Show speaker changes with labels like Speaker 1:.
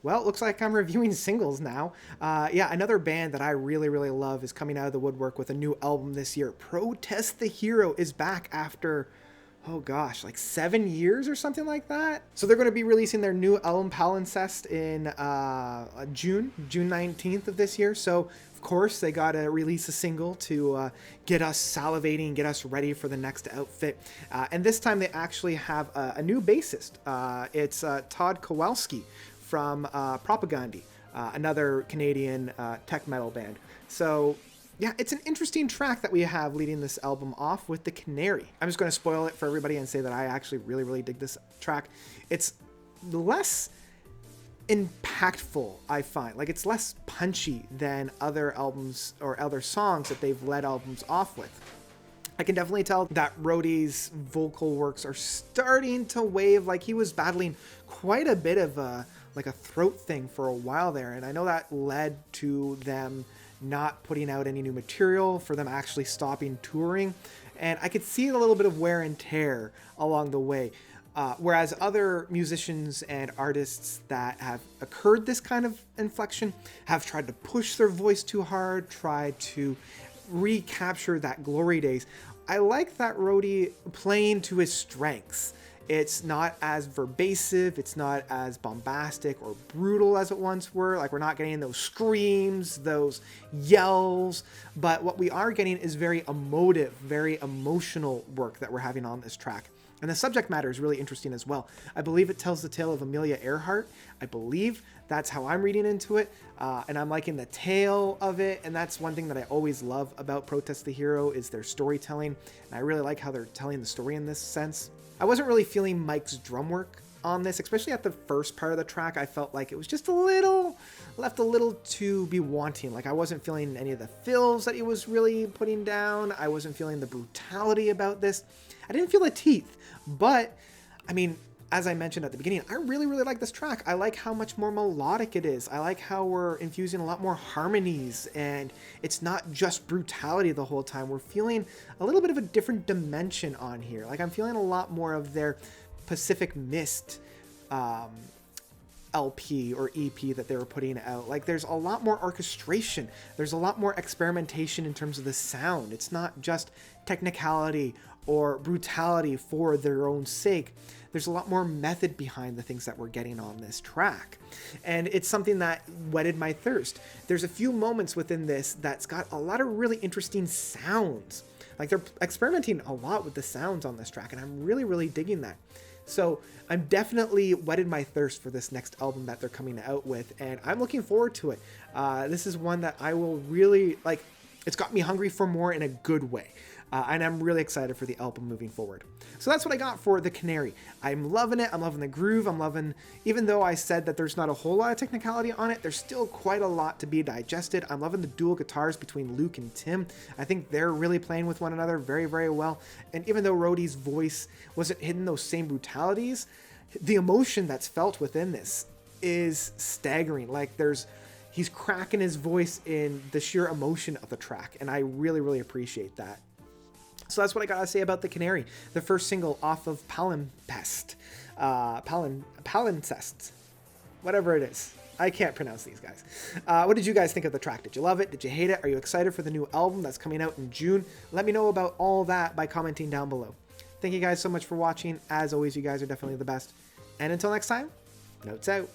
Speaker 1: Well, it looks like I'm reviewing singles now. Yeah, another band that I really, really love is coming out of the woodwork with a new album this year. Protest the Hero is back after, oh gosh, like 7 years or something like that. So they're going to be releasing their new album Palimpsest in June 19th of this year. So of course they got to release a single to get us salivating, get us ready for the next outfit. And this time they actually have a new bassist. It's Todd Kowalski from Propagandhi, another Canadian tech metal band. So yeah, it's an interesting track that we have leading this album off with the Canary. I'm just going to spoil it for everybody and say that I actually really, really dig this track. It's less impactful, I find. Like, it's less punchy than other albums or other songs that they've led albums off with. I can definitely tell that Rhodey's vocal works are starting to wave. Like, he was battling quite a bit of a throat thing for a while there, and I know that led to them not putting out any new material, for them actually stopping touring, and I could see a little bit of wear and tear along the way. Whereas other musicians and artists that have occurred this kind of inflection have tried to push their voice too hard, tried to recapture that glory days. I like that Rhodey playing to his strengths. It's not as verbasive, it's not as bombastic or brutal as it once were. Like, we're not getting those screams, those yells, but what we are getting is very emotive, very emotional work that we're having on this track. And the subject matter is really interesting as well. I believe it tells the tale of Amelia Earhart. I believe that's how I'm reading into it. And I'm liking the tale of it. And that's one thing that I always love about Protest the Hero is their storytelling. And I really like how they're telling the story in this sense. I wasn't really feeling Mike's drum work on this, especially at the first part of the track. I felt like it was just left a little to be wanting. Like, I wasn't feeling any of the fills that he was really putting down. I wasn't feeling the brutality about this. I didn't feel the teeth, but I mean, as I mentioned at the beginning, I really, really like this track. I like how much more melodic it is. I like how we're infusing a lot more harmonies, and it's not just brutality the whole time. We're feeling a little bit of a different dimension on here. Like, I'm feeling a lot more of their Pacific Mist LP or EP that they were putting out. Like, there's a lot more orchestration. There's a lot more experimentation in terms of the sound. It's not just technicality or brutality for their own sake. There's a lot more method behind the things that we're getting on this track. And it's something that whetted my thirst. There's a few moments within this that's got a lot of really interesting sounds. Like, they're experimenting a lot with the sounds on this track, and I'm really, really digging that. So I'm definitely whetted my thirst for this next album that they're coming out with, and I'm looking forward to it. This is one that I will really, like, it's got me hungry for more in a good way. And I'm really excited for the album moving forward. So that's what I got for The Canary. I'm loving it. I'm loving the groove. I'm loving, even though I said that there's not a whole lot of technicality on it, there's still quite a lot to be digested. I'm loving the dual guitars between Luke and Tim. I think they're really playing with one another very, very well. And even though Rhodey's voice wasn't hitting those same brutalities, the emotion that's felt within this is staggering. Like, he's cracking his voice in the sheer emotion of the track. And I really, really appreciate that. So that's what I gotta say about The Canary, the first single off of Palimpsest, whatever it is. I can't pronounce these guys. What did you guys think of the track? Did you love it? Did you hate it? Are you excited for the new album that's coming out in June? Let me know about all that by commenting down below. Thank you guys so much for watching. As always, you guys are definitely the best. And until next time, notes out.